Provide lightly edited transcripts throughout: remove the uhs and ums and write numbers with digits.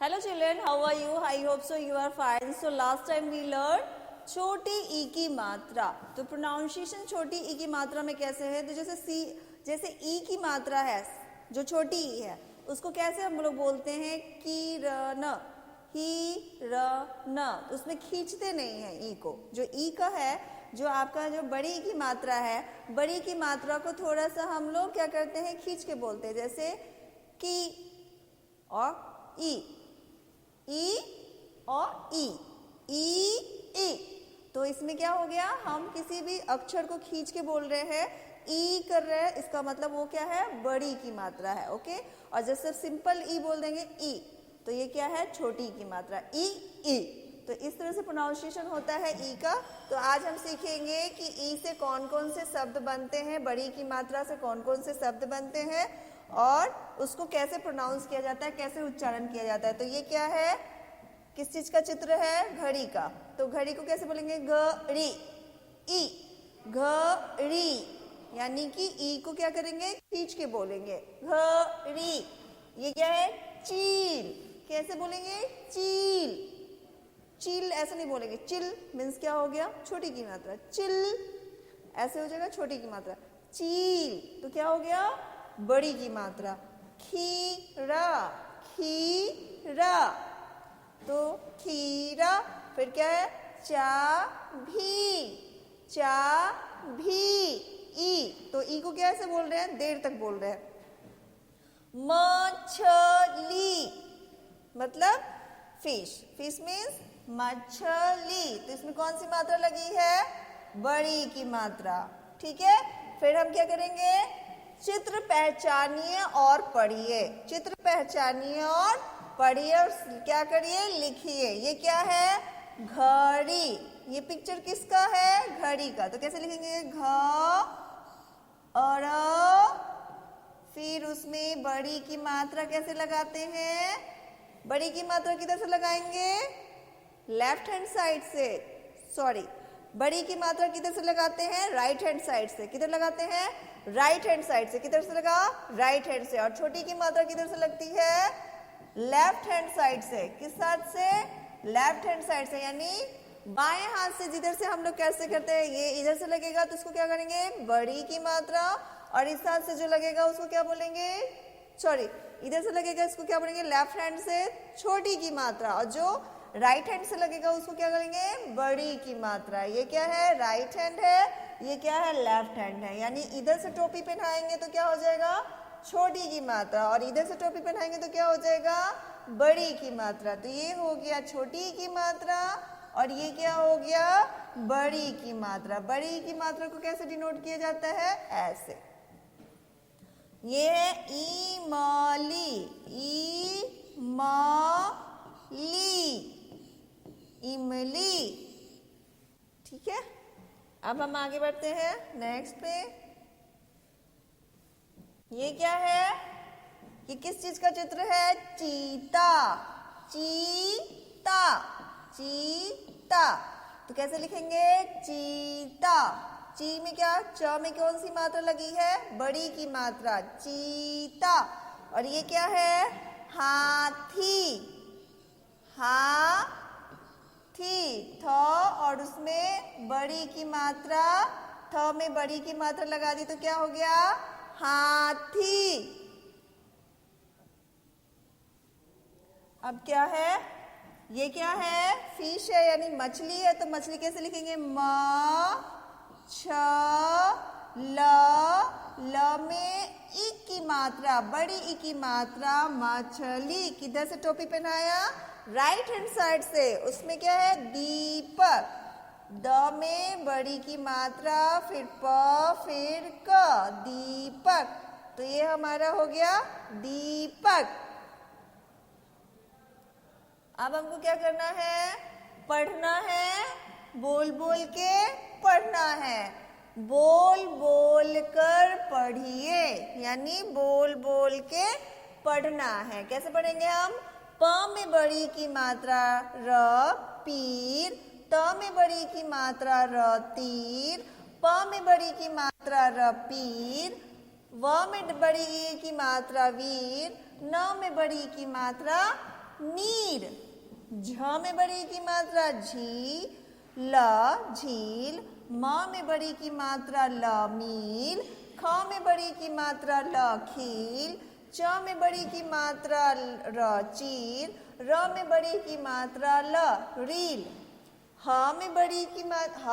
Hello children, how are you? I hope so you are fine. So last time we learned छोटी ई की मात्रा. तो pronunciation छोटी ई की मात्रा में कैसे है? तो जैसे ई की मात्रा है जो छोटी ई है उसको कैसे हम लोग बोलते हैं की र न, ही र न. तो उसमें खींचते नहीं है ई को. जो ई का है, जो आपका जो बड़ी की मात्रा है, बड़ी की मात्रा को थोड़ा सा हम लोग क्या करते हैं, खींच के बोलते हैं. जैसे की और ई और ई. तो इसमें क्या हो गया, हम किसी भी अक्षर को खींच के बोल रहे हैं, ई कर रहे हैं, इसका मतलब वो क्या है, बड़ी की मात्रा है. ओके. और जैसे सिंपल ई बोल देंगे ई, तो ये क्या है, छोटी की मात्रा ई. तो इस तरह से प्रोनाउंसिएशन होता है ई का. तो आज हम सीखेंगे कि ई से कौन कौन से शब्द बनते हैं, बड़ी की मात्रा से कौन कौन से शब्द बनते हैं और उसको कैसे प्रोनाउंस किया जाता है, कैसे उच्चारण किया जाता है. तो ये क्या है, किस चीज का चित्र है, घड़ी का. तो घड़ी को कैसे बोलेंगे, घड़ी. ई घड़ी, यानी कि ई को क्या करेंगे, खींच के बोलेंगे, घड़ी. ये क्या है, चील. कैसे बोलेंगे, चील. चिल ऐसे नहीं बोलेंगे, चिल मीन्स क्या हो गया, छोटी की मात्रा. चिल ऐसे हो जाएगा, छोटी की मात्रा. चील तो क्या हो गया, बड़ी की मात्रा. खीरा, खीरा. तो खीरा. फिर क्या है, चाभी, चाभी. ई, तो ई को कैसे बोल रहे हैं, देर तक बोल रहे हैं. मछली मतलब फिश. फिश मीन्स मछली. तो इसमें कौन सी मात्रा लगी है, बड़ी की मात्रा. ठीक है. फिर हम क्या करेंगे, चित्र पहचानिए और पढ़िए. चित्र पहचानिए और पढ़िए और क्या करिए, लिखिए. ये क्या है, घड़ी. ये पिक्चर किसका है, घड़ी का. तो कैसे लिखेंगे, घ और फिर उसमें बड़ी की मात्रा कैसे लगाते हैं, बड़ी की मात्रा किधर से लगाएंगे, लेफ्ट हैंड साइड से. सॉरी, बड़ी की मात्रा किधर से लगाते हैं, राइट हैंड साइड से. किधर लगाते हैं, राइट हैंड साइड से. किधर से लगा, राइट हैंड से. और छोटी की मात्रा किधर से लगती है, लेफ्ट हैंड साइड से. किस हाथ से, लेफ्ट हैंड साइड से. यानी बाएं हाथ से. जिधर से हम लोग कैसे करते हैं, ये इधर से लगेगा तो उसको क्या करेंगे, बड़ी की मात्रा. और इस हाथ से जो लगेगा उसको क्या बोलेंगे, सॉरी इधर से लगेगा इसको क्या बोलेंगे, लेफ्ट हैंड से छोटी की मात्रा. और जो राइट हैंड से लगेगा उसको क्या करेंगे, बड़ी की मात्रा. ये क्या है, राइट हैंड है, ये क्या है, लेफ्ट हैंड है. यानी इधर से टोपी पहनाएंगे तो क्या हो जाएगा, छोटी की मात्रा. और इधर से टोपी पहनाएंगे तो क्या हो जाएगा, बड़ी की मात्रा. तो ये हो गया छोटी की मात्रा और ये क्या हो गया, बड़ी की मात्रा. बड़ी की मात्रा को कैसे डिनोट किया जाता है, ऐसे. ये है इमली, इमली. ठीक है. अब हम आगे बढ़ते हैं नेक्स्ट पे. ये क्या है, ये किस चीज का चित्र है, चीता. चीता, चीता. तो कैसे लिखेंगे, चीता. ची में क्या, च में कौन सी मात्रा लगी है, बड़ी की मात्रा, चीता. और ये क्या है, हाथी. हाथी, थ और उसमें बड़ी की मात्रा, थ में बड़ी की मात्रा लगा दी तो क्या हो गया, हाथी. अब क्या है, ये क्या है, फिश है यानी मछली है. तो मछली कैसे लिखेंगे, छ ल में ई की मात्रा, बड़ी ई की मात्रा, मछली. किधर से टोपी पहनाया, राइट हैंड साइड से. उसमें क्या है, दीपक. द में बड़ी की मात्रा, फिर प, फिर क, दीपक. तो ये हमारा हो गया दीपक. अब हमको क्या करना है, पढ़ना है, बोल बोल के पढ़ना है. बोल बोल कर पढ़िए, यानी बोल बोल के पढ़ना है. कैसे पढ़ेंगे हम, प में बड़ी की मात्रा र, पीर. त में बड़ी की मात्रा र, तीर. प में बड़ी की मात्रा र, पीर. व में बड़ी की मात्रा वीर. न में बड़ी की मात्रा नीर। झ में बड़ी की मात्रा झी, ल झील। म में बड़ी की मात्रा ल मील। ख में बड़ी की मात्रा ल खील। च में बड़ी की मात्रा र चीर। र में बड़ी की मात्रा ल रील। ह में बड़ी की मात्रा ह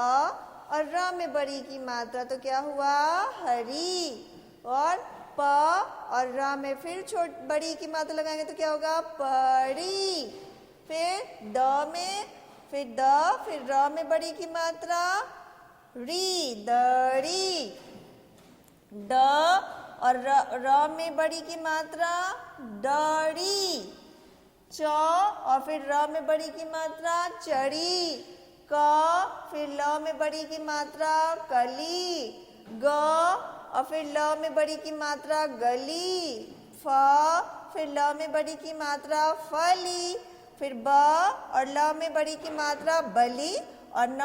और र में बड़ी की मात्रा तो क्या हुआ हरी। और प और र में फिर बड़ी की मात्रा लगाएंगे तो क्या होगा परी। फिर द में फिर द फिर र में बड़ी की मात्रा री दरी। ड और र में बड़ी की मात्रा डरी। च और फिर र में बड़ी की मात्रा चढ़ी। क फिर ल में बड़ी की मात्रा कली। ग और फिर ल में बड़ी की मात्रा गली। फ फिर ल में बड़ी की मात्रा फली। फिर ब और ल में बड़ी की मात्रा बली। और न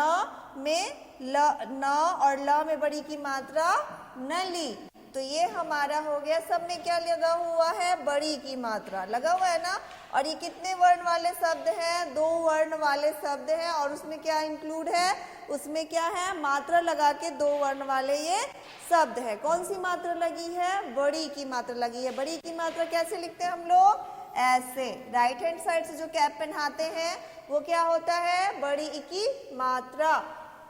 और ल में बड़ी की मात्रा नली। तो ये हमारा हो गया। सब में क्या लगा हुआ है बड़ी की मात्रा लगा हुआ है ना। और ये कितने वर्ण वाले शब्द हैं 2 वर्ण वाले शब्द हैं। और उसमें क्या इंक्लूड है उसमें क्या है मात्रा लगा के 2 वर्ण वाले ये शब्द है। कौन सी मात्रा लगी है बड़ी की मात्रा लगी है। बड़ी की मात्रा कैसे लिखते हैं हम लोग ऐसे। राइट हैंड साइड से जो कैप पहनाते हैं वो क्या होता है बड़ी की मात्रा।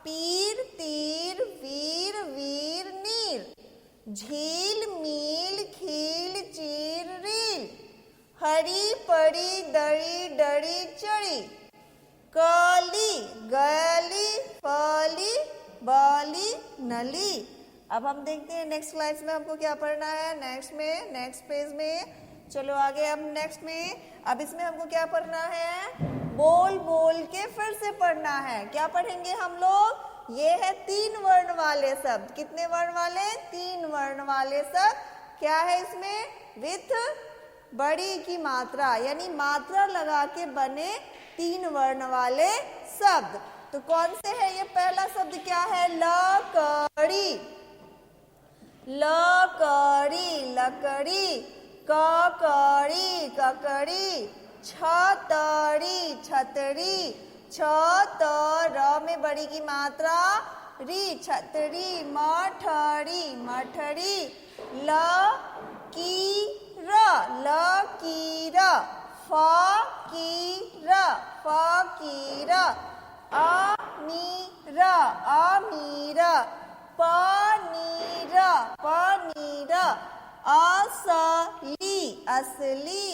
पीर तीर वीर वीर नीर। झील मील खील चीर रील। हरी पड़ी दड़ी डड़ी चढ़ी। कली गली फली बाली नली। अब हम देखते हैं नेक्स्ट क्लास में हमको क्या पढ़ना है नेक्स्ट पेज में। चलो आगे अब नेक्स्ट में। अब इसमें हमको क्या पढ़ना है बोल बोल के फिर से पढ़ना है। क्या पढ़ेंगे हम लोग ये है 3 वर्ण वाले शब्द। कितने वर्ण वाले 3 वर्ण वाले शब्द। क्या है इसमें विथ बड़ी की मात्रा यानी मात्रा लगा के बने 3 वर्ण वाले शब्द। तो कौन से है ये पहला शब्द क्या है लकड़ी। लकड़ी लकड़ी। ककड़ी ककड़ी। छतरी छतरी। र में बड़ी की मात्रा री छतरी। मठरी मठरी। लकीर लकीर। फकीर फकीर। अमीर अमीर। पनीर पनीर। असली असली।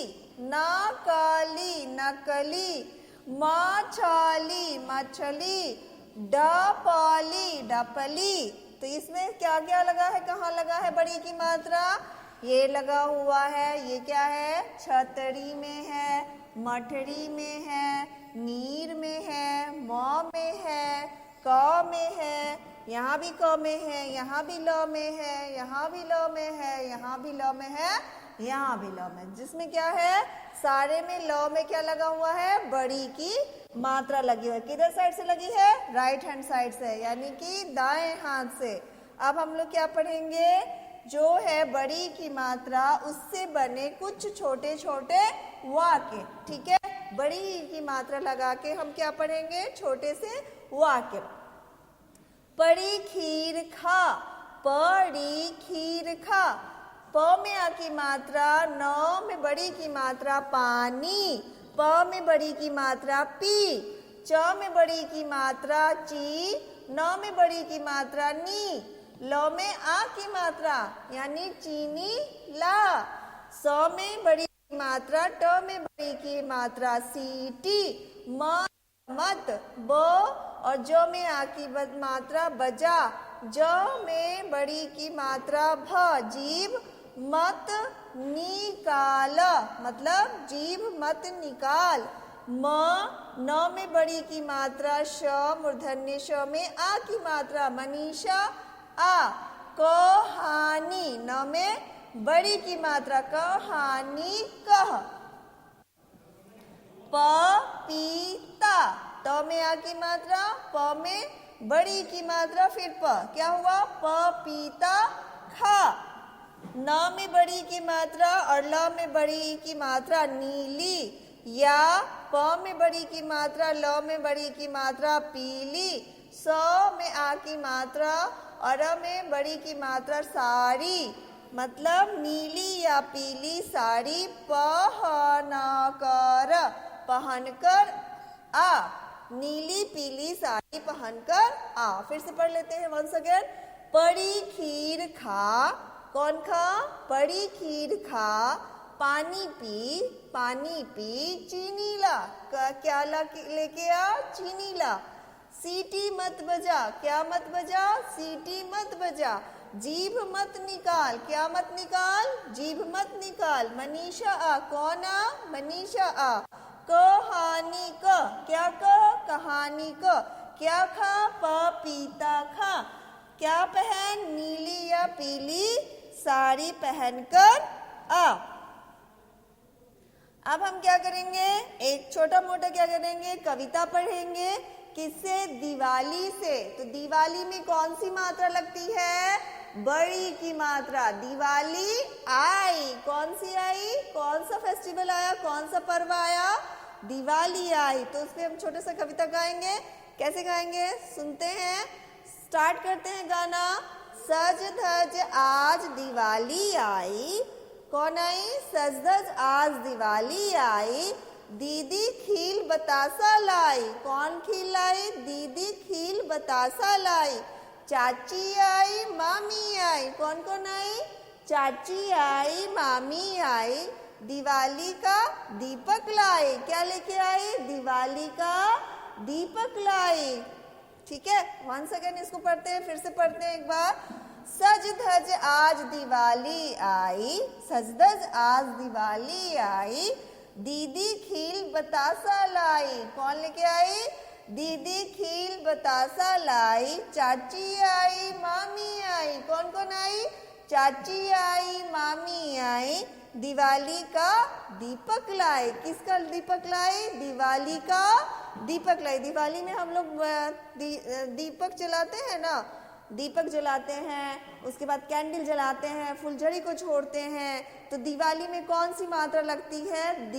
नकली नकली। मछली मछली। डपली डपली। तो इसमें क्या क्या लगा है कहाँ लगा है बड़ी की मात्रा ये लगा हुआ है। ये क्या है छतरी में है मठरी में है नीर में है म में है क में है यहाँ भी क में है यहाँ भी ल में है यहाँ भी ल में है यहाँ भी ल में है यहाँ भी ल में। जिसमें क्या है सारे में ल में क्या लगा हुआ है बड़ी की मात्रा लगी हुई है। किधर साइड से लगी है राइट हैंड साइड से यानी कि दाएं हाथ से। अब हम लोग क्या पढ़ेंगे जो है बड़ी की मात्रा उससे बने कुछ छोटे छोटे वाक्य। ठीक है बड़ी की मात्रा लगा के हम क्या पढ़ेंगे छोटे से वाक्य। पड़ी खीर खा। पड़ी खीर खा। प में आ की मात्रा न में बड़ी की मात्रा पानी। प में बड़ी की मात्रा पी। च में बड़ी की मात्रा ची। न में बड़ी की मात्रा नी। ल में आ की मात्रा यानी चीनी ला। स में बड़ी की मात्रा ट में बड़ी की मात्रा सीटी। म मत। ब और ज में आ की मात्रा बजा। ज में बड़ी की मात्रा भ जीभ मत निकाल मतलब जीभ मत निकाल। म न में बड़ी की मात्रा श मूर्धन्य श में आ की मात्रा मनीषा आ। कहानी न में बड़ी की मात्रा कहानी कह। पपीता त में आ की मात्रा प में बड़ी की मात्रा फिर प क्या हुआ पपीता खा। न में बड़ी की मात्रा और ल में बड़ी की मात्रा नीली। या प में बड़ी की मात्रा, ल में बड़ी की मात्रा पीली, स में आ की मात्रा और अ में बड़ी की मात्रा साड़ी, मतलब नीली या पीली साड़ी पहनकर, पहनकर आ, नीली पीली साड़ी पहनकर आ। फिर से पढ़ लेते हैं वंस अगेन। पड़ी खीर खा, कौन खा? पड़ी खीर खा, पानी पी, चीनी ला, क्या ला लेके आ? चीनी ला। सीटी मत बजा, क्या मत बजा? सीटी मत बजा। जीभ मत निकाल, क्या मत निकाल? जीभ मत निकाल। मनीषा आ, कौन आ? मनीषा आ। कहानी क, क्या क? कहानी क। क्या खा? पपीता खा। क्या पहन? नीली या पीली साड़ी पहनकर आ। अब हम क्या करेंगे? एक छोटा मोटा क्या करेंगे? कविता पढ़ेंगे। किससे? दिवाली से। तो दिवाली में कौन सी मात्रा लगती है? बड़ी की मात्रा। दिवाली आई, कौन सी आई? कौन सा फेस्टिवल आया? कौन सा पर्व आया? दिवाली आई। तो उसमें हम छोटा सा कविता गाएंगे। कैसे गाएंगे? सुनते हैं। स्टार्ट करते हैं गाना। सज धज आज दिवाली आई, कौन आई? सज धज आज दिवाली आई, दीदी खील बतासा लाई, कौन खील लाई? दीदी खील बतासा लाई। चाची आई, मामी आई, कौन कौन आई? चाची आई, मामी आई, दिवाली का दीपक लाए, क्या लेके आए? दिवाली का दीपक लाए। ठीक है, वंस अगेन इसको पढ़ते हैं, फिर से पढ़ते हैं एक बार। सज धज आज दिवाली आई, सज धज आज दिवाली आई, दीदी खील बतासा लाई, कौन लेके आई? दीदी खील बतासा लाई। चाची आई, मामी आई, कौन कौन आई? चाची आई, मामी आई, दिवाली का दीपक लाए। किसका दीपक लाए? दिवाली का दीपक लाए। दिवाली में हम लोग दीपक जलाते हैं ना, दीपक जलाते हैं, उसके बाद कैंडल जलाते हैं, फुलझड़ी को छोड़ते हैं। तो दिवाली में कौन सी मात्रा लगती है?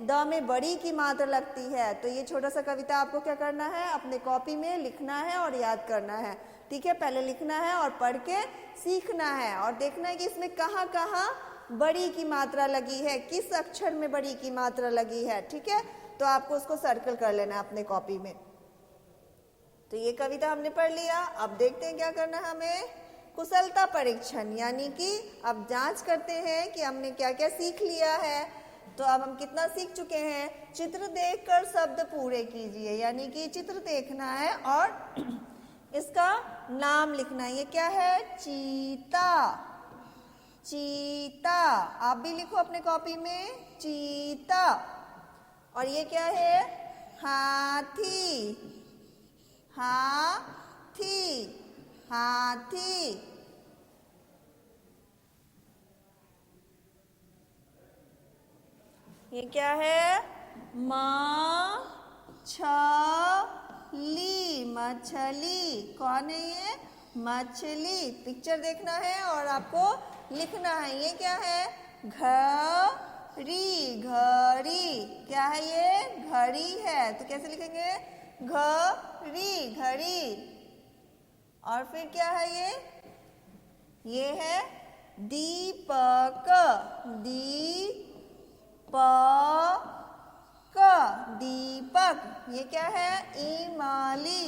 द में बड़ी की मात्रा लगती है। तो ये छोटा सा कविता आपको क्या करना है? अपने कॉपी में लिखना है और याद करना है। ठीक है, पहले लिखना है और पढ़ के सीखना है और देखना है कि इसमें कहाँ कहाँ बड़ी की मात्रा लगी है, किस अक्षर में बड़ी की मात्रा लगी है। ठीक है, तो आपको उसको सर्कल कर लेना है अपने कॉपी में। तो ये कविता हमने पढ़ लिया। अब देखते हैं क्या करना है हमें। कुशलता परीक्षण, यानी कि अब जांच करते हैं कि हमने क्या क्या सीख लिया है। तो अब हम कितना सीख चुके हैं? चित्र देखकर शब्द पूरे कीजिए, यानी कि चित्र देखना है और इसका नाम लिखना है। ये क्या है? चीता। चीता, आप भी लिखो अपने कॉपी में, चीता। और ये क्या है? हाथी। हाथी, हाथी। ये क्या है? मछली, मछली। कौन है ये? मछली। पिक्चर देखना है और आपको लिखना है। ये क्या है? घड़ी, घड़ी। क्या है ये? घड़ी है। तो कैसे लिखेंगे? घड़ी, घड़ी। और फिर क्या है ये? ये है दीपक। दीपक, दीपक। ये क्या है? इमली।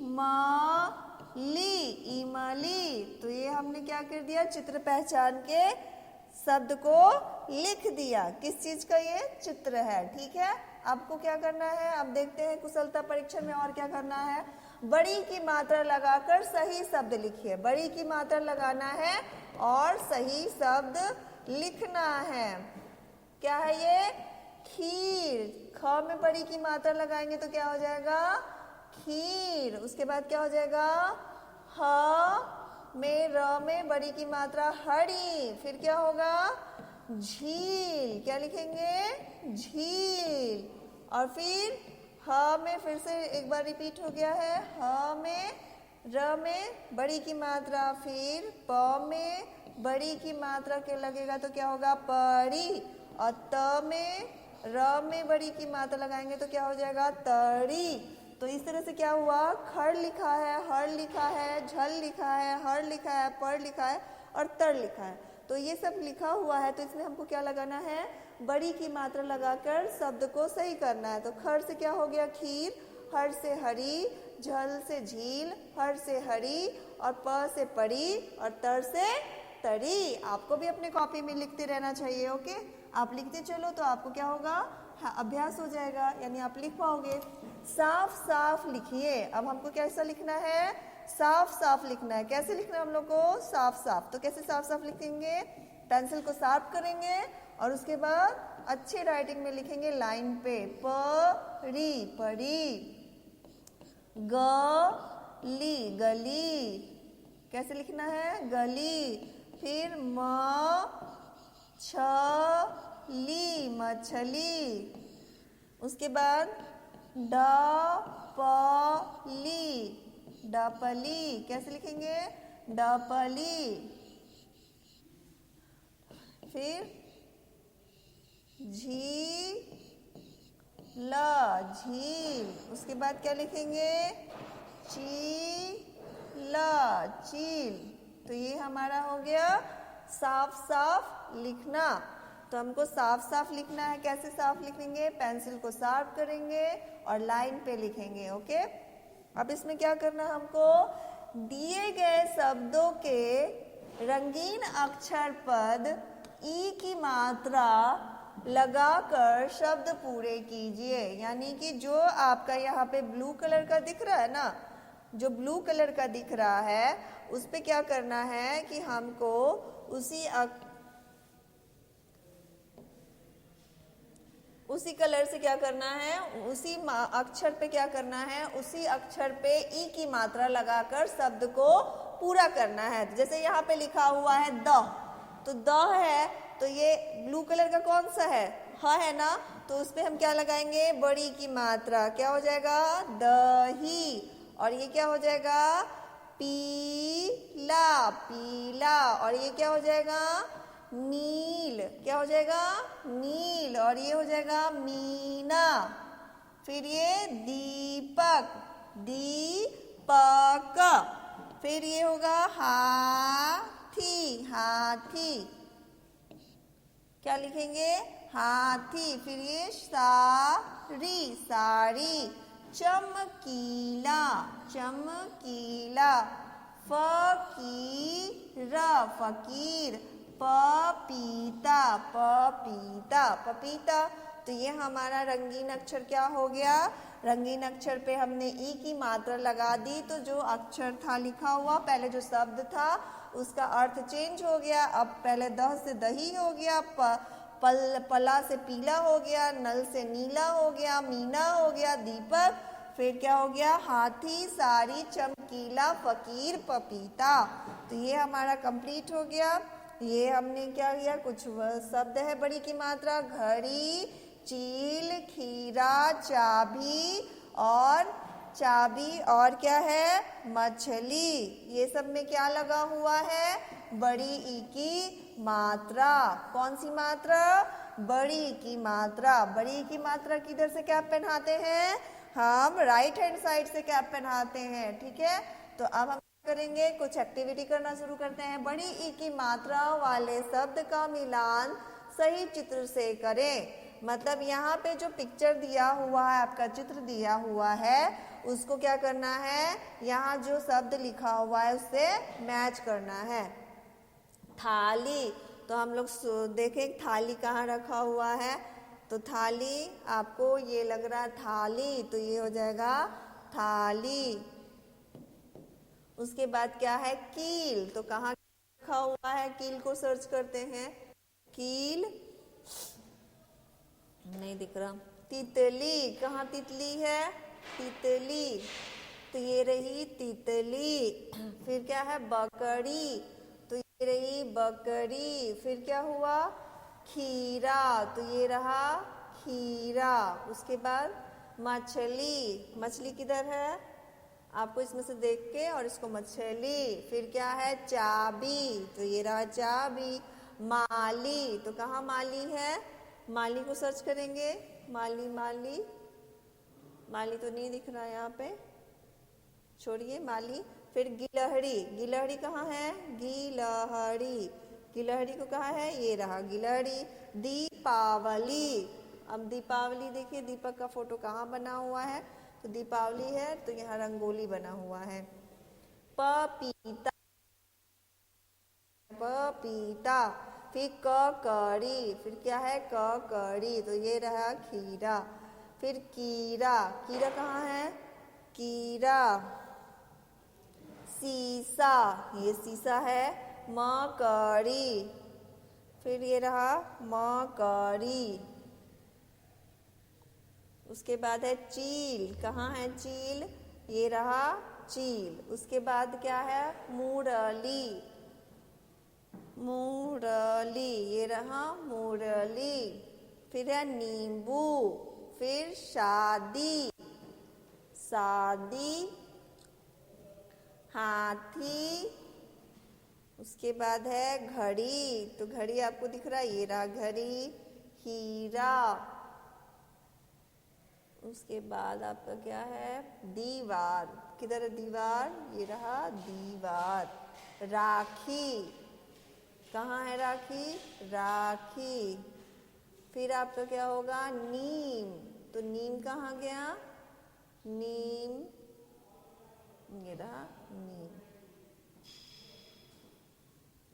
इमली, इमली। तो ये हमने क्या कर दिया? चित्र पहचान के शब्द को लिख दिया। किस चीज का ये चित्र है? ठीक है, आपको क्या करना है? अब देखते हैं कुशलता परीक्षण में और क्या करना है। बड़ी की मात्रा लगाकर सही शब्द लिखिए। बड़ी की मात्रा लगाना है और सही शब्द लिखना है। क्या है ये? खीर। ख में बड़ी की मात्रा लगाएंगे तो क्या हो जाएगा? खीर। उसके बाद क्या हो जाएगा? ह में र में बड़ी की मात्रा हरी। फिर क्या होगा? झील। क्या लिखेंगे? झील। और फिर ह में फिर से एक बार रिपीट हो गया है। ह में र में बड़ी की मात्रा, फिर प में बड़ी की मात्रा के लगेगा तो क्या होगा? परी। और त में र में बड़ी की मात्रा लगाएंगे तो क्या हो जाएगा, तड़ी। तो इस तरह से क्या हुआ, खड़ लिखा है, हड़ लिखा है, झल लिखा है, हड़ लिखा है, पड़ लिखा है और तड़ लिखा है। तो ये सब लिखा हुआ है, तो इसमें हमको क्या लगाना है, बड़ी की मात्रा लगाकर शब्द को सही करना है। तो खड़ से क्या हो गया, खीर, हर से हरी, झल से झील, हर से हरी और प से पड़ी और तर से तड़ी। आपको भी अपने कॉपी में लिखते रहना चाहिए। ओके, आप लिखते चलो तो आपको क्या होगा, अभ्यास हो जाएगा, यानी आप लिख पाओगे। साफ साफ लिखिए। अब हमको कैसा लिखना है, साफ साफ लिखना है। कैसे लिखना है हम लोग को, साफ साफ। तो कैसे साफ साफ लिखेंगे, पेंसिल को शार्प करेंगे और उसके बाद अच्छे राइटिंग में लिखेंगे लाइन पे, परी परी, गली गली, कैसे लिखना है, गली। फिर मछली मछली, उसके बाद डपली डपली, कैसे लिखेंगे, डपली। फिर झील झील, उसके बाद क्या लिखेंगे, चील चील। तो ये हमारा हो गया साफ साफ लिखना। तो हमको साफ साफ लिखना है। कैसे साफ लिखेंगे, पेंसिल को शार्प करेंगे और लाइन पे लिखेंगे। ओके, अब इसमें क्या करना, हमको दिए गए शब्दों के रंगीन अक्षर पद ई की मात्रा लगाकर शब्द पूरे कीजिए। यानी कि जो आपका यहाँ पे ब्लू कलर का दिख रहा है ना, जो ब्लू कलर का दिख रहा है उस पे क्या करना है कि हमको उसी कलर से क्या करना है, उसी अक्षर पे क्या करना है, उसी अक्षर पे ई की मात्रा लगाकर शब्द को पूरा करना है। जैसे यहाँ पे लिखा हुआ है द, तो द है तो ये ब्लू कलर का कौन सा है, ह है ना, तो उस पे हम क्या लगाएंगे, बड़ी की मात्रा, क्या हो जाएगा, दही। और ये क्या हो जाएगा, पीला पीला। और ये क्या हो जाएगा, नील, क्या हो जाएगा, नील। और ये हो जाएगा मीना। फिर ये दीपक दीपक। फिर ये होगा हाथी हाथी, क्या लिखेंगे, हाथी। फिर ये साड़ी साड़ी, चमकीला चमकीला, फकीर फकीर, पपीता पपीता पपीता। तो ये हमारा रंगीन अक्षर क्या हो गया, रंगीन अक्षर पे हमने ई की मात्रा लगा दी। तो जो अक्षर था लिखा हुआ, पहले जो शब्द था उसका अर्थ चेंज हो गया। अब पहले द से दही हो गया, पला से पीला हो गया, नल से नीला हो गया, मीना हो गया, दीपक। फिर क्या हो गया, हाथी, साड़ी, चमकीला, फकीर, पपीता। तो ये हमारा कंप्लीट हो गया। ये हमने क्या किया, कुछ शब्द है बड़ी की मात्रा, घड़ी, चील, खीरा, चाबी और क्या है, मछली। ये सब में क्या लगा हुआ है, बड़ी ई की मात्रा। कौन सी मात्रा, बड़ी की मात्रा। बड़ी की मात्रा किधर से कैप पहनाते हैं, हम राइट हैंड साइड से कैप पहनाते हैं। ठीक है, तो अब हम करेंगे, कुछ एक्टिविटी करना शुरू करते हैं। बड़ी ई की मात्रा वाले शब्द का मिलान सही चित्र से करें। मतलब यहाँ पे जो पिक्चर दिया हुआ है, आपका चित्र दिया हुआ है, उसको क्या करना है, यहाँ जो शब्द लिखा हुआ है उससे मैच करना है। थाली, तो हम लोग देखें थाली कहाँ रखा हुआ है, तो थाली आपको ये लग रहा है थाली, तो ये हो जाएगा थाली। उसके बाद क्या है, कील, तो कहाँ रखा हुआ है, कील को सर्च करते हैं, कील नहीं दिख रहा। तितली, कहाँ तितली है, तितली, तो ये रही तितली। फिर क्या है, बकरी, तो ये रही बकरी। फिर क्या हुआ, खीरा, तो ये रहा खीरा। उसके बाद मछली, मछली किधर है, आपको इसमें से देख के, और इसको मछली। फिर क्या है, चाबी, तो ये रहा चाबी। माली, तो कहाँ माली है, माली को सर्च करेंगे, माली माली, माली तो नहीं दिख रहा है यहाँ पे, छोड़िए माली। फिर गिलहरी, गिलहरी कहाँ है, गिलहरी, गिलहरी को कहाँ है, ये रहा गिलहरी। दीपावली, अब दीपावली देखिए दीपक का फोटो कहाँ बना हुआ है, तो दीपावली है तो यहाँ रंगोली बना हुआ है। पपीता, पपीता। फिर ककड़ी, फिर क्या है, ककड़ी, तो ये रहा खीरा। फिर कीड़ा, कीड़ा कहाँ है, कीड़ा। शीशा, ये शीशा है। मकड़ी, फिर ये रहा मकड़ी। उसके बाद है चील, कहाँ है चील, ये रहा चील। उसके बाद क्या है, मुरली, मुरली, ये रहा मुरली। फिर है नींबू, फिर शादी, शादी। हाथी, उसके बाद है घड़ी, तो घड़ी आपको दिख रहा है, ये रहा घड़ी। हीरा, उसके बाद आपका क्या है, दीवार, किधर है दीवार, ये रहा दीवार। राखी, कहाँ है राखी, राखी। फिर आपका क्या होगा, नीम, तो नीम कहाँ गया, नीम, ये रहा नीम।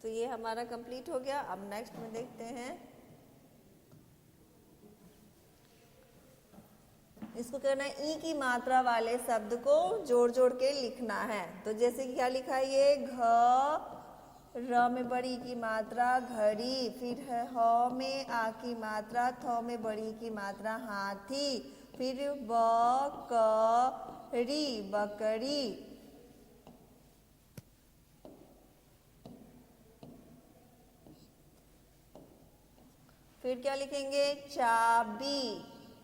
तो ये हमारा कंप्लीट हो गया। अब नेक्स्ट में देखते हैं, इसको करना है ई की मात्रा वाले शब्द को जोड़ जोड़ के लिखना है। तो जैसे कि क्या लिखा है, ये घ, र में बड़ी की मात्रा घड़ी, फिर है ह में आ की मात्रा, थ में बड़ी की मात्रा हाथी, फिर बकरी, बकरी। फिर क्या लिखेंगे, चाबी,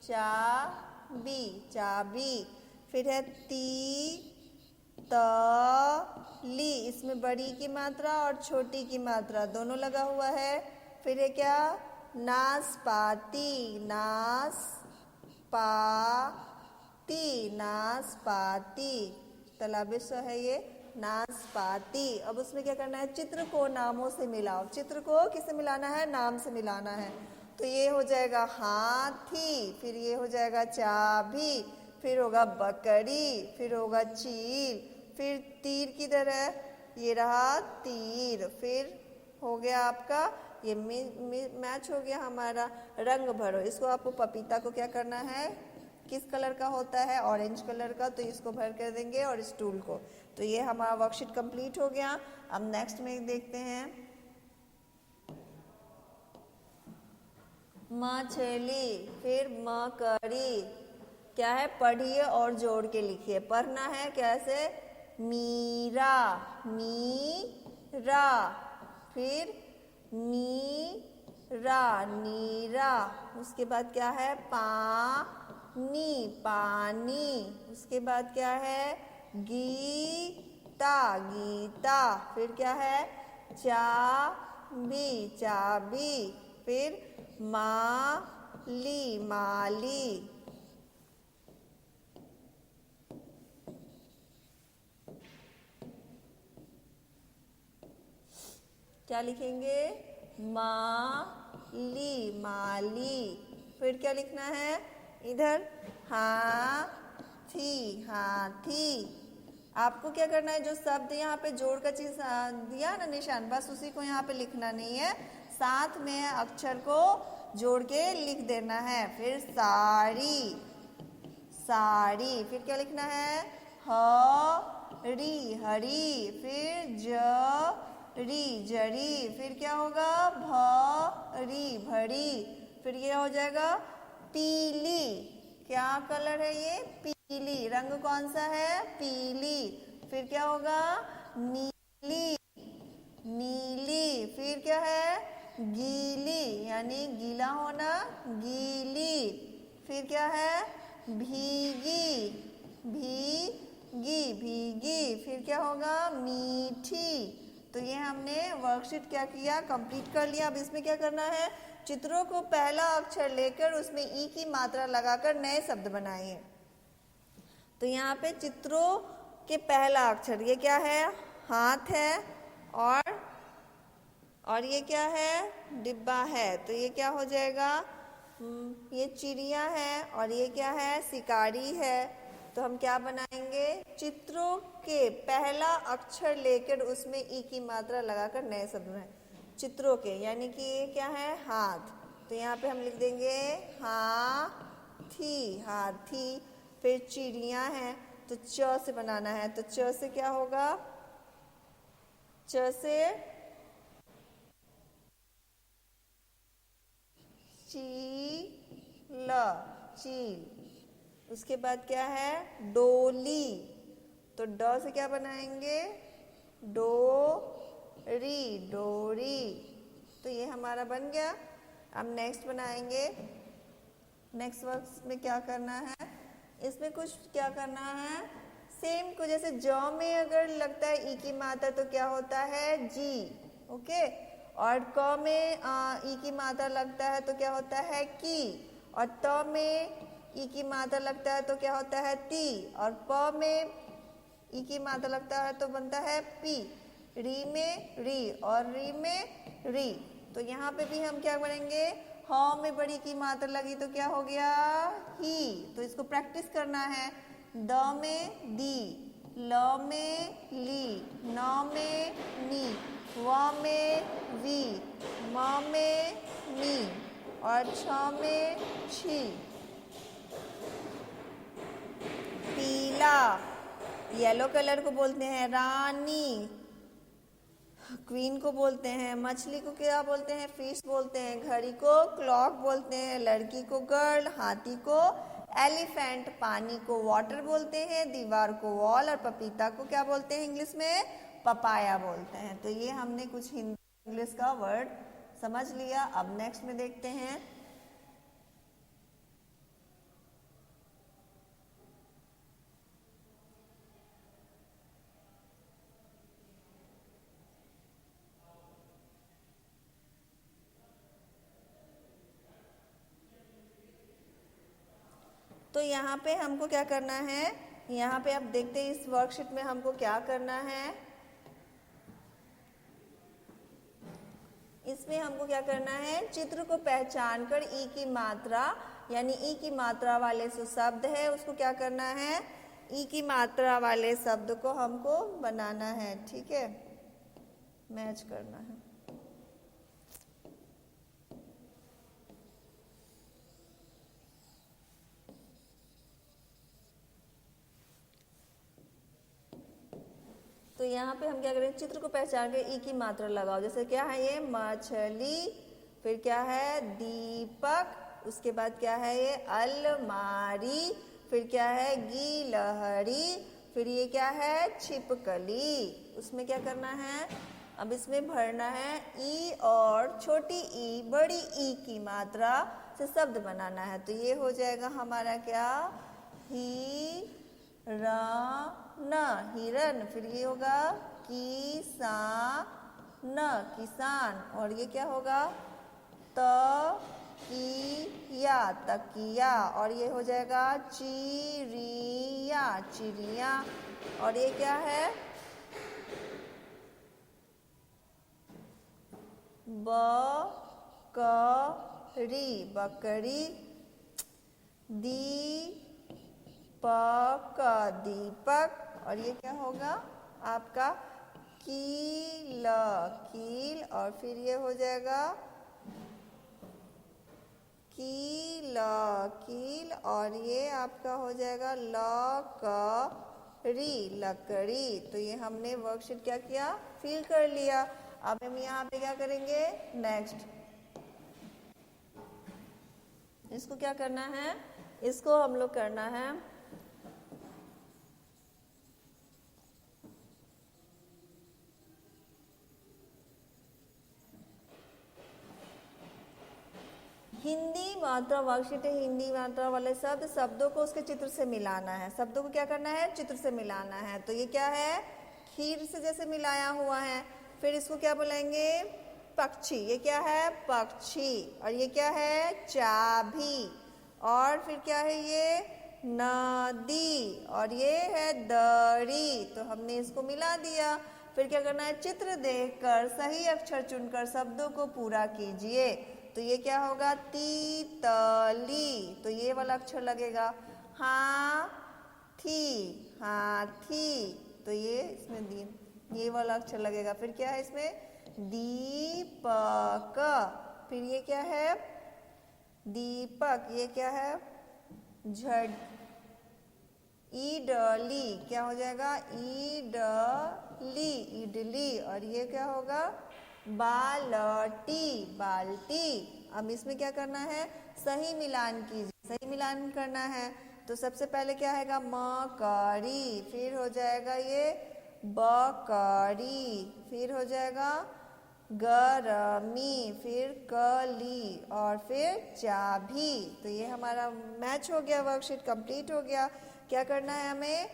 चाबी, चाबी। फिर है ली, इसमें बड़ी की मात्रा और छोटी की मात्रा दोनों लगा हुआ है। फिर है क्या, नाशपाती, नाशपाती, नाशपाती, तालाबे स है ये, नाशपाती। अब उसमें क्या करना है, चित्र को नामों से मिलाओ, चित्र को किससे मिलाना है, नाम से मिलाना है। तो ये हो जाएगा हाथी, फिर ये हो जाएगा चाबी, फिर होगा बकरी, फिर होगा चील, फिर तीर किधर है, ये रहा तीर। फिर हो गया आपका ये मैच हो गया हमारा। रंग भरो, इसको आपको पपीता को क्या करना है, किस कलर का होता है, ऑरेंज कलर का, तो इसको भर कर देंगे और स्टूल को। तो ये हमारा वर्कशीट कंप्लीट हो गया। अब नेक्स्ट में देखते हैं, मछली, फिर मकड़ी, क्या है, पढ़िए और जोड़ के लिखिए। पढ़ना है कैसे, मीरा, मीरा, फिर नीरा, नीरा। उसके बाद क्या है, पानी, पानी। उसके बाद क्या है, गीता, गीता। फिर क्या है, चाबी, चाबी। फिर माली, माली। क्या लिखेंगे, माली, माली। फिर क्या लिखना है इधर, हाथी, हाथी। आपको क्या करना है, जो शब्द यहाँ पे जोड़ का चीज दिया ना निशान, बस उसी को यहाँ पे लिखना नहीं है, साथ में अक्षर को जोड़ के लिख देना है। फिर साड़ी, साड़ी। फिर क्या लिखना है, हरी, हरी। फिर जरी, जरी। फिर क्या होगा, भरी, भरी। फिर ये हो जाएगा पीली, क्या कलर है ये, पीली, रंग कौन सा है, पीली। फिर क्या होगा, नीली, नीली। फिर क्या है, गीली, यानी गीला होना, गीली। फिर क्या है, भीगी, भीगी, भीगी। फिर क्या होगा, मीठी। तो ये हमने वर्कशीट क्या किया, कंप्लीट कर लिया। अब इसमें क्या करना है, चित्रों को पहला अक्षर लेकर उसमें ई की मात्रा लगाकर नए शब्द बनाइए। तो यहाँ पे चित्रों के पहला अक्षर ये क्या है, हाथ है, और ये क्या है, डिब्बा है। तो ये क्या हो जाएगा, ये चिड़िया है, और ये क्या है, शिकारी है। तो हम क्या बनाएंगे, चित्रों के पहला अक्षर लेकर उसमें ई की मात्रा लगाकर नए शब्द बनाए। चित्रों के यानी कि ये क्या है, हाथ। तो यहाँ पे हम लिख देंगे हाथी, हाथी। फिर चिड़िया है, तो च से बनाना है। तो च से क्या होगा, च से चील, चील। उसके बाद क्या है, डोली। तो ड से क्या बनाएंगे, डोरी, डोरी। तो ये हमारा बन गया। अब नेक्स्ट बनाएंगे। नेक्स्ट वर्ड में क्या करना है, इसमें कुछ क्या करना है, सेम को जैसे ज में अगर लगता है ई की मात्रा तो क्या होता है, जी। ओके। और क में ई की मात्रा लगता है तो क्या होता है, की। और त में ई की मात्रा लगता है तो क्या होता है, ती। और प में ई की मात्रा लगता है तो बनता है पी। री में री, और री में री। तो यहाँ पे भी हम क्या करेंगे, ह में बड़ी की मात्रा लगी तो क्या हो गया, ही। तो इसको प्रैक्टिस करना है। द में दी, ल में ली, न में नी, व में वी, म में मी, और छ में छी। पीला, येलो कलर को बोलते हैं रानी, क्वीन को बोलते हैं। मछली को क्या बोलते हैं, फिश बोलते हैं। घड़ी को क्लॉक बोलते हैं। लड़की को गर्ल, हाथी को एलिफेंट, पानी को वाटर बोलते हैं, दीवार को वॉल, और पपीता को क्या बोलते हैं इंग्लिश में, पपाया बोलते हैं। तो ये हमने कुछ हिंदी इंग्लिश का वर्ड समझ लिया। अब नेक्स्ट में देखते हैं। तो यहाँ पे हमको क्या करना है, यहाँ पे आप देखते हैं इस वर्कशीट में हमको क्या करना है। इसमें हमको क्या करना है, चित्र को पहचान कर ई की मात्रा यानी ई की मात्रा वाले जो शब्द है उसको क्या करना है, ई की मात्रा वाले शब्द को हमको बनाना है। ठीक है, मैच करना है। तो यहाँ पे हम क्या करें, चित्र को पहचान के ई की मात्रा लगाओ। जैसे क्या है ये, मछली, फिर क्या है, दीपक, उसके बाद क्या है ये, अलमारी, फिर क्या है, गिलहरी, फिर ये क्या है, छिपकली। उसमें क्या करना है, अब इसमें भरना है ई और छोटी ई बड़ी ई की मात्रा से शब्द बनाना है। तो ये हो जाएगा हमारा क्या, हिरण, हिरन। फिर ये होगा किसान, किसान। और ये क्या होगा, तकिया, तकिया। और ये हो जाएगा चिड़िया, चिड़िया। और ये क्या है, बकरी, बकरी। दीपक, दीपक। और ये क्या होगा आपका, कील, कील। और फिर ये हो जाएगा कील, कील। और ये आपका हो जाएगा लकड़ी, लकड़ी। तो ये हमने वर्कशीट क्या किया, फिल कर लिया। अब हम यहाँ पे क्या करेंगे, नेक्स्ट इसको क्या करना है, इसको हम लोग करना है हिंदी मात्रा। वर्कशीट है हिंदी मात्रा वाले शब्द, शब्दों को उसके चित्र से मिलाना है। शब्दों को क्या करना है, चित्र से मिलाना है। तो ये क्या है, खीर से जैसे मिलाया हुआ है। फिर इसको क्या बोलेंगे, पक्षी, ये क्या है पक्षी, और ये क्या है चाबी, और फिर क्या है ये नदी, और ये है दरी। तो हमने इसको मिला दिया। फिर क्या करना है, चित्र देखकर सही अक्षर चुनकर शब्दों को पूरा कीजिए। तो ये क्या होगा तीतली, तो ये वाला अक्षर लगेगा। हाथी, हाथी, तो ये इसमें ये वाला अक्षर लगेगा। फिर क्या है इसमें दीपक, फिर ये क्या है दीपक, ये क्या है झड़, इडली, क्या हो जाएगा इडली, इडली, और ये क्या होगा बाल्टी, बाल्टी। अब इसमें क्या करना है, सही मिलान कीजिए, सही मिलान करना है। तो सबसे पहले क्या आएगा मकड़ी, फिर हो जाएगा ये बकरी, फिर हो जाएगा गरमी, फिर कली, और फिर चाबी। तो ये हमारा मैच हो गया, वर्कशीट कंप्लीट हो गया। क्या करना है हमें,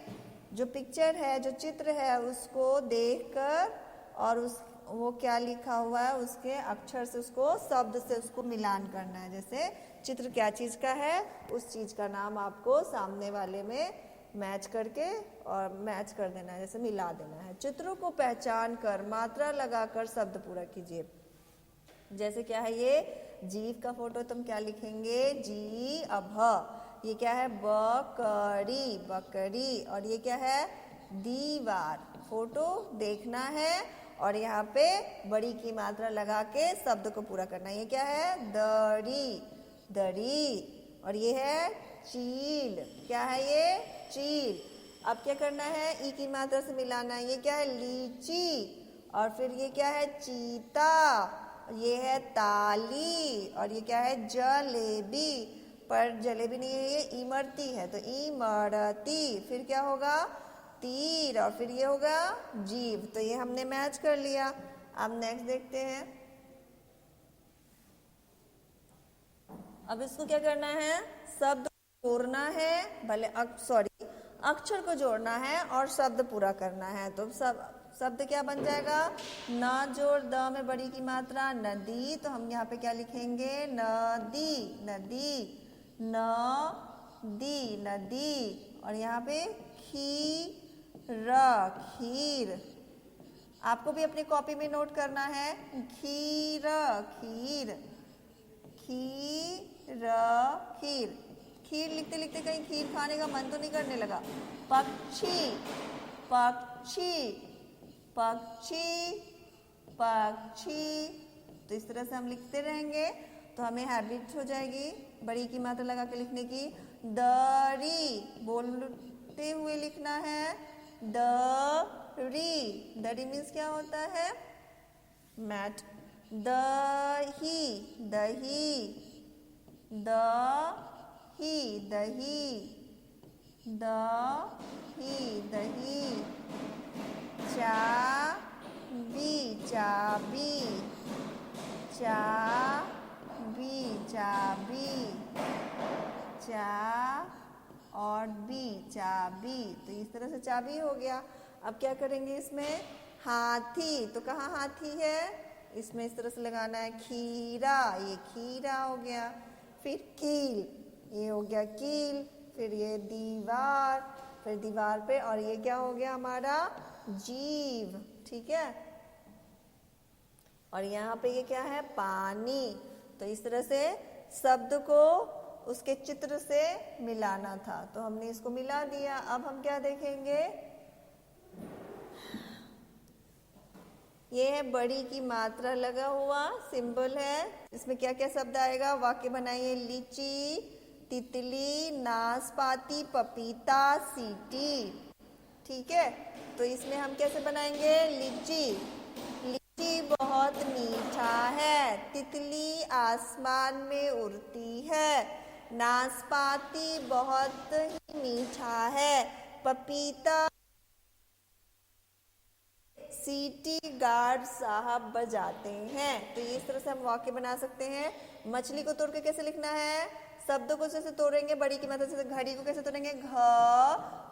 जो पिक्चर है, जो चित्र है, उसको देखकर और उस वो क्या लिखा हुआ है उसके अक्षर से, उसको शब्द से उसको मिलान करना है। जैसे चित्र क्या चीज का है, उस चीज का नाम आपको सामने वाले में मैच करके और मैच कर देना है, जैसे मिला देना है। चित्रों को पहचान कर मात्रा लगाकर शब्द पूरा कीजिए। जैसे क्या है ये जीव का फोटो, तुम क्या लिखेंगे जी अभ, ये क्या है बकरी, बकरी, और ये क्या है दीवार। फोटो देखना है और यहाँ पे बड़ी की मात्रा लगा के शब्द को पूरा करना है। ये क्या है दरी, दरी, और ये है चील, क्या है ये चील। अब क्या करना है ई की मात्रा से मिलाना है। ये क्या है लीची, और फिर ये क्या है चीता, ये है ताली, और ये क्या है जलेबी, पर जलेबी नहीं है, ये इमरती है, तो इमरती। फिर क्या होगा तीर, और फिर ये होगा जीव। तो ये हमने मैच कर लिया। अब नेक्स्ट देखते हैं। अब इसको क्या करना है, शब्द जोड़ना है, भले अक्षर को जोड़ना है और शब्द पूरा करना है। तो शब्द क्या बन जाएगा, न जोड़ द में बड़ी की मात्रा नदी, तो हम यहाँ पे क्या लिखेंगे नदी, नदी, नदी, नदी, और यहाँ पे खीर, खीर। आपको भी अपनी कॉपी में नोट करना है खीर, खीर, खीर, खीर। खीर लिखते लिखते कहीं खीर खाने का मन तो नहीं करने लगा। पक्षी, पक्षी, पक्षी, पक्षी। तो इस तरह से हम लिखते रहेंगे तो हमें हैबिट हो जाएगी बड़ी की मात्रा लगा के लिखने की। दरी, बोलते हुए लिखना है दरी, दरी मीन्स क्या होता है मैट। दही, दही, दही, दही, दही, दही। चाबी, चाबी, चाबी, चाबी, चा और बी, चाबी। तो इस तरह से चाबी हो गया। अब क्या करेंगे इसमें हाथी, तो कहाँ हाथी है, इसमें इस तरह से लगाना है खीरा, ये खीरा हो गया। फिर कील, ये हो गया कील। फिर ये दीवार, फिर दीवार पे, और ये क्या हो गया हमारा जीव, ठीक है। और यहाँ पे ये क्या है पानी। तो इस तरह से शब्द को उसके चित्र से मिलाना था, तो हमने इसको मिला दिया। अब हम क्या देखेंगे, ये है बड़ी की मात्रा लगा हुआ सिंबल है। इसमें क्या क्या शब्द आएगा, वाक्य बनाइए। लीची, तितली, नाशपाती, पपीता, सीटी, ठीक है। तो इसमें हम कैसे बनाएंगे, लीची, लीची बहुत मीठा है, तितली आसमान में उड़ती है, नाशपाती बहुत ही मीठा है, पपीता सीटी गार्ड साहब बजाते हैं। तो इस तरह से हम वाक्य बना सकते हैं। मछली को तोड़ के कैसे लिखना है, शब्दों को जैसे तोड़ेंगे बड़ी की मात्रा, जैसे घड़ी को कैसे तोड़ेंगे, घ,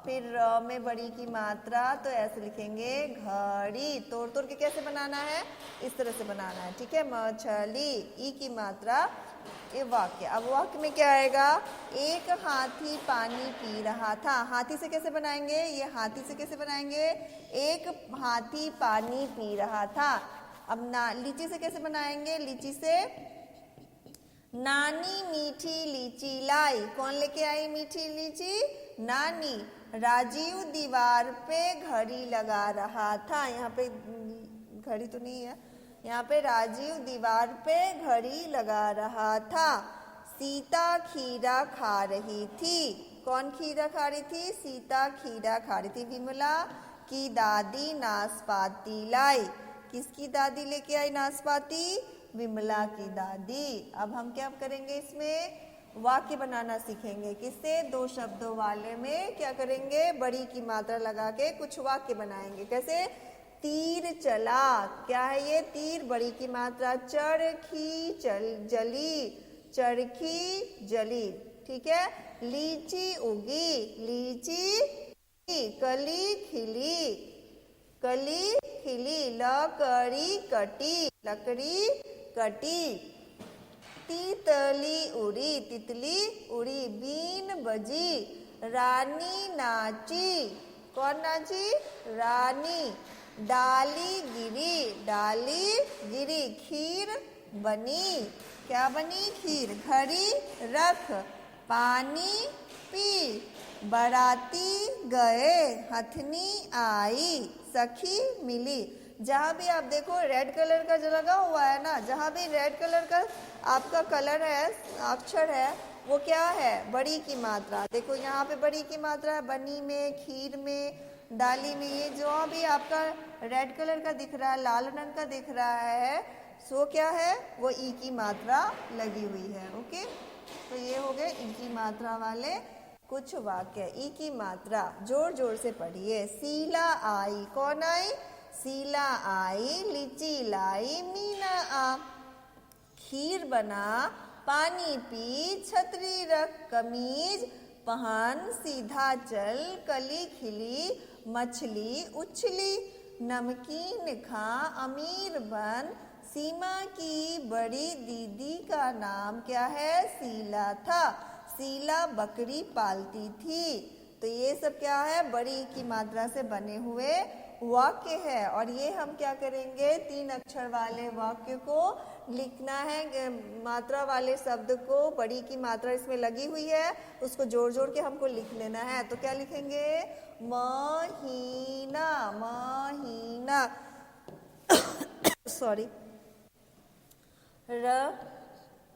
फिर र में बड़ी की मात्रा, तो ऐसे लिखेंगे घड़ी। तोड़ तोड़ के कैसे बनाना है, इस तरह से बनाना है, ठीक है। मछली, ई की मात्रा, ये वाक्य। अब वाक्य में क्या आएगा, एक हाथी पानी पी रहा था। हाथी से कैसे बनाएंगे, ये हाथी से कैसे बनाएंगे, एक हाथी पानी पी रहा था। अब ना लीची से कैसे बनाएंगे, लीची से, नानी मीठी लीची लाई। कौन लेके आई मीठी लीची, नानी। राजीव दीवार पे घड़ी लगा रहा था। यहाँ पे घड़ी तो नहीं है, यहाँ पे राजीव दीवार पे घड़ी लगा रहा था। सीता खीरा खा रही थी। कौन खीरा खा रही थी, सीता खीरा खा रही थी। विमला की दादी नाशपाती लाई। किसकी दादी लेके आई नाशपाती, विमला की दादी। अब हम क्या करेंगे, इसमें वाक्य बनाना सीखेंगे। किससे, दो शब्दों वाले में क्या करेंगे, बड़ी की मात्रा लगा के कुछ वाक्य बनाएंगे। कैसे, तीर चला, क्या है ये, तीर, बड़ी की मात्रा, चरखी जली, चरखी जली, ठीक है। लीची उगी, लीची, कली खिली, कली खिली। लकड़ी कटी, लकड़ी कटी। तितली उड़ी, तितली उड़ी। बीन बजी, रानी नाची। कौन नाची, रानी। डाली गिरी, डाली गिरी। खीर बनी, क्या बनी, खीर। घड़ी रख, पानी पी। बाराती गए, हथनी आई, सखी मिली। जहाँ भी आप देखो रेड कलर का जो लगा हुआ है ना, जहाँ भी रेड कलर का आपका कलर है, अक्षर है, वो क्या है, बड़ी की मात्रा। देखो यहाँ पे बड़ी की मात्रा है, बनी में, खीर में, डाली में। ये जो भी आपका रेड कलर का दिख रहा है, लाल रंग का दिख रहा है, सो क्या है, वो ई की मात्रा लगी हुई है। ओके, तो ये हो गए ई की मात्रा वाले कुछ वाक्य। ई की मात्रा जोर जोर से पढ़िए। सीला आई, कौन आई, सीला आई। लीची लाई, मीना आ। खीर बना, पानी पी। छतरी रख, कमीज पहन। सीधा चल, कली खिली। मछली उछली, नमकीन खा। अमीर बन। सीमा की बड़ी दीदी का नाम क्या है, सीला था। सीला बकरी पालती थी। तो ये सब क्या है, बड़ी की मात्रा से बने हुए वाक्य है। और ये हम क्या करेंगे, 3 अक्षर वाले वाक्य को लिखना है। मात्रा वाले शब्द को, बड़ी की मात्रा इसमें लगी हुई है, उसको जोड़ जोड़ के हमको लिख लेना है। तो क्या लिखेंगे, महीना, महीना सॉरी।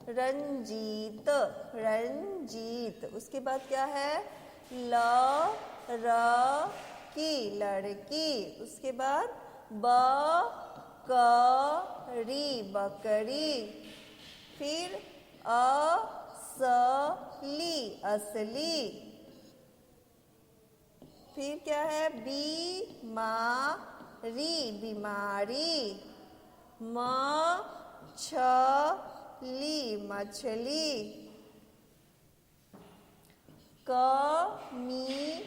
रंजीत, रंजीत। उसके बाद क्या है, की, लड़की। उसके बाद बकरी, बकरी। फिर असली, असली। फिर क्या है, बीमारी, बीमारी। मछली, मछली। कमीज,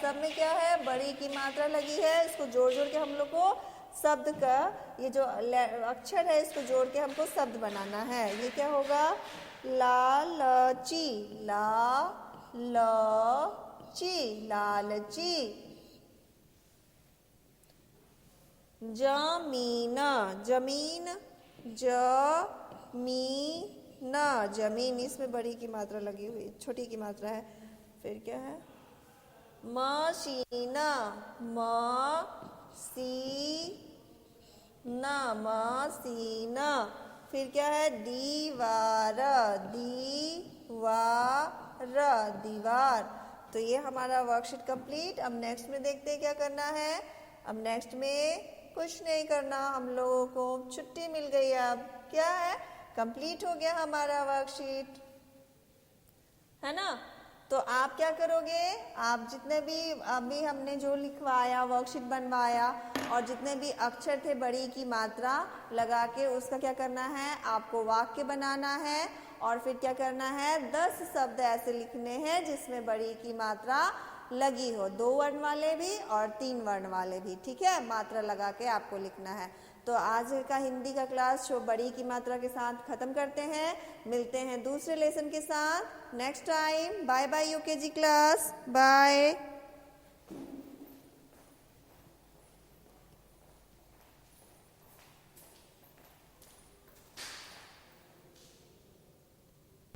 सब में क्या है, बड़ी की मात्रा लगी है। इसको जोड़ जोड़ के हम लोग को शब्द का, ये जो अक्षर है, इसको जोड़ के हमको शब्द बनाना है। ये क्या होगा, लालची, लालची, लालची। जमीन, जमीन, जमीन, जमीन। इसमें बड़ी की मात्रा लगी हुई, छोटी की मात्रा है। फिर क्या है, मशीना, मसीना, मसीना। फिर क्या है, दीवार, दीवार, दीवार। तो ये हमारा वर्कशीट कंप्लीट। अब नेक्स्ट में देखते हैं क्या करना है। अब नेक्स्ट में कुछ नहीं करना, हम लोगों को छुट्टी मिल गई। अब क्या है, कंप्लीट हो गया हमारा वर्कशीट, है ना। तो आप क्या करोगे, आप जितने भी अभी हमने जो लिखवाया, वर्कशीट बनवाया, और जितने भी अक्षर थे बड़ी की मात्रा लगा के, उसका क्या करना है, आपको वाक्य बनाना है और फिर क्या करना है, 10 शब्द ऐसे लिखने हैं जिसमें बड़ी की मात्रा लगी हो, 2 वर्ण वाले भी और 3 वर्ण वाले भी, ठीक है, मात्रा लगा के आपको लिखना है। तो आज का हिंदी का क्लास बड़ी की मात्रा के साथ खत्म करते हैं, मिलते हैं दूसरे लेसन के साथ next time. Bye bye UKG class, bye.